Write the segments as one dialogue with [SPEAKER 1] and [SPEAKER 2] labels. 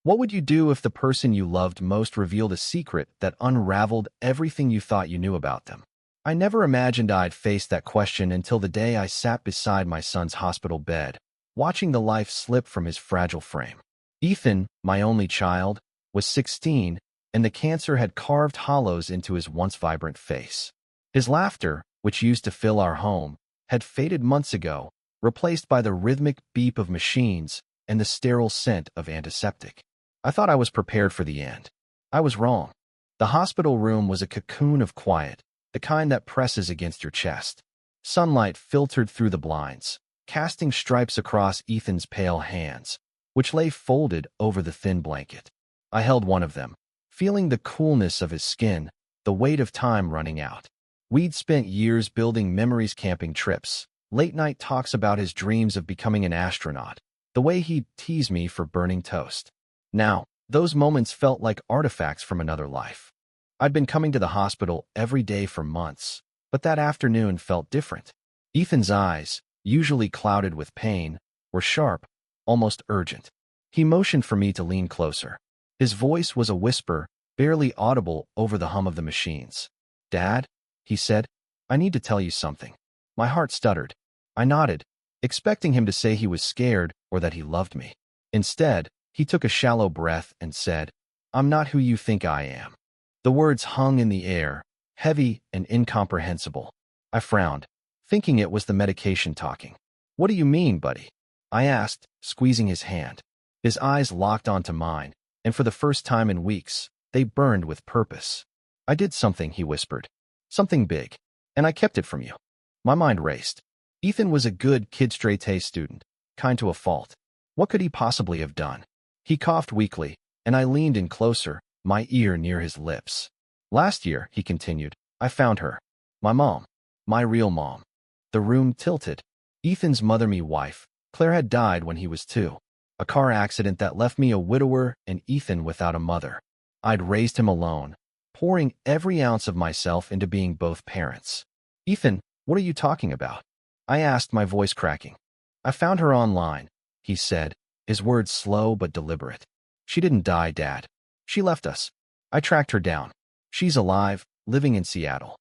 [SPEAKER 1] What would you do if the person you loved most revealed a secret that unraveled everything you thought you knew about them? I never imagined I'd face that question until the day I sat beside my son's hospital bed, watching the life slip from his fragile frame. Ethan, my only child, was 16, and the cancer had carved hollows into his once vibrant face. His laughter, which used to fill our home, had faded months ago, replaced by the rhythmic beep of machines and the sterile scent of antiseptic. I thought I was prepared for the end. I was wrong. The hospital room was a cocoon of quiet, the kind that presses against your chest. Sunlight filtered through the blinds, casting stripes across Ethan's pale hands, which lay folded over the thin blanket. I held one of them, feeling the coolness of his skin, the weight of time running out. We'd spent years building memories, camping trips, late-night talks about his dreams of becoming an astronaut, the way he'd tease me for burning toast. Now, those moments felt like artifacts from another life. I'd been coming to the hospital every day for months, but that afternoon felt different. Ethan's eyes, usually clouded with pain, were sharp, almost urgent. He motioned for me to lean closer. His voice was a whisper, barely audible over the hum of the machines. "Dad," he said, "I need to tell you something." My heart stuttered. I nodded, expecting him to say he was scared or that he loved me. Instead, he took a shallow breath and said, "I'm not who you think I am." The words hung in the air, heavy and incomprehensible. I frowned, thinking it was the medication talking. "What do you mean, buddy?" I asked, squeezing his hand. His eyes locked onto mine, and for the first time in weeks, they burned with purpose. "I did something," he whispered. "Something big, and I kept it from you." My mind raced. Ethan was a good kid, straight-A student, kind to a fault. What could he possibly have done? He coughed weakly, and I leaned in closer, my ear near his lips. "Last year," he continued, "I found her. My mom. My real mom." The room tilted. Ethan's mother-me wife, Claire, had died when he was 2. A car accident that left me a widower and Ethan without a mother. I'd raised him alone, pouring every ounce of myself into being both parents. "Ethan, what are you talking about?" I asked, my voice cracking. "I found her online," he said, his words slow but deliberate. "She didn't die, Dad. She left us. I tracked her down. She's alive, living in Seattle."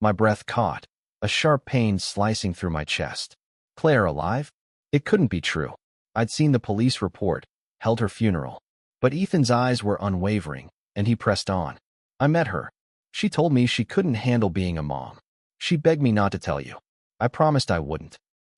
[SPEAKER 1] My breath caught, a sharp pain slicing through my chest. Claire alive? It couldn't be true. I'd seen the police report, held her funeral. But Ethan's eyes were unwavering, and he pressed on. "I met her. She told me she couldn't handle being a mom. She begged me not to tell you. I promised I wouldn't."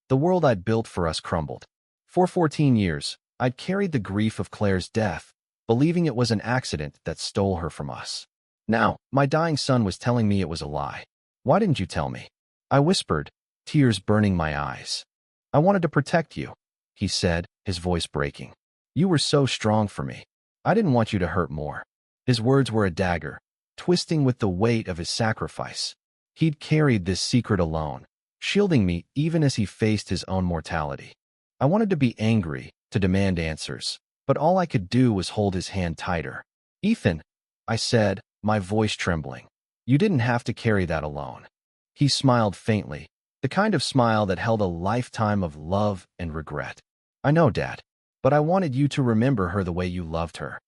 [SPEAKER 1] The world I'd built for us crumbled. For 14 years, I'd carried the grief of Claire's death, believing it was an accident that stole her from us. Now, my dying son was telling me it was a lie. "Why didn't you tell me?" I whispered, tears burning my eyes. "I wanted to protect you," he said, his voice breaking. "You were so strong for me. I didn't want you to hurt more." His words were a dagger, twisting with the weight of his sacrifice. He'd carried this secret alone, shielding me even as he faced his own mortality. I wanted to be angry, to demand answers, but all I could do was hold his hand tighter. "Ethan," I said, my voice trembling, "you didn't have to carry that alone." He smiled faintly, the kind of smile that held a lifetime of love and regret. "I know, Dad, but I wanted you to remember her the way you loved her."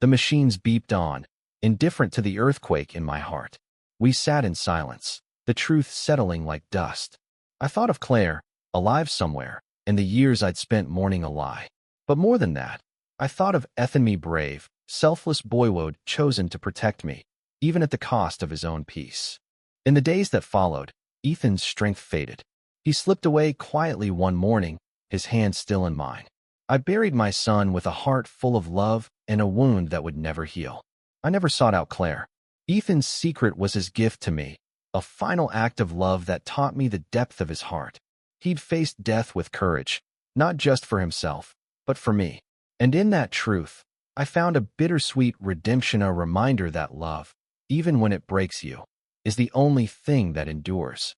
[SPEAKER 1] The machines beeped on, indifferent to the earthquake in my heart. We sat in silence, the truth settling like dust. I thought of Claire, alive somewhere, and the years I'd spent mourning a lie. But more than that, I thought of Ethan, me brave, selfless boyhood chosen to protect me, even at the cost of his own peace. In the days that followed, Ethan's strength faded. He slipped away quietly one morning, his hand still in mine. I buried my son with a heart full of love and a wound that would never heal. I never sought out Claire. Ethan's secret was his gift to me, a final act of love that taught me the depth of his heart. He'd faced death with courage, not just for himself, but for me. And in that truth, I found a bittersweet redemption, a reminder that love, even when it breaks you, is the only thing that endures.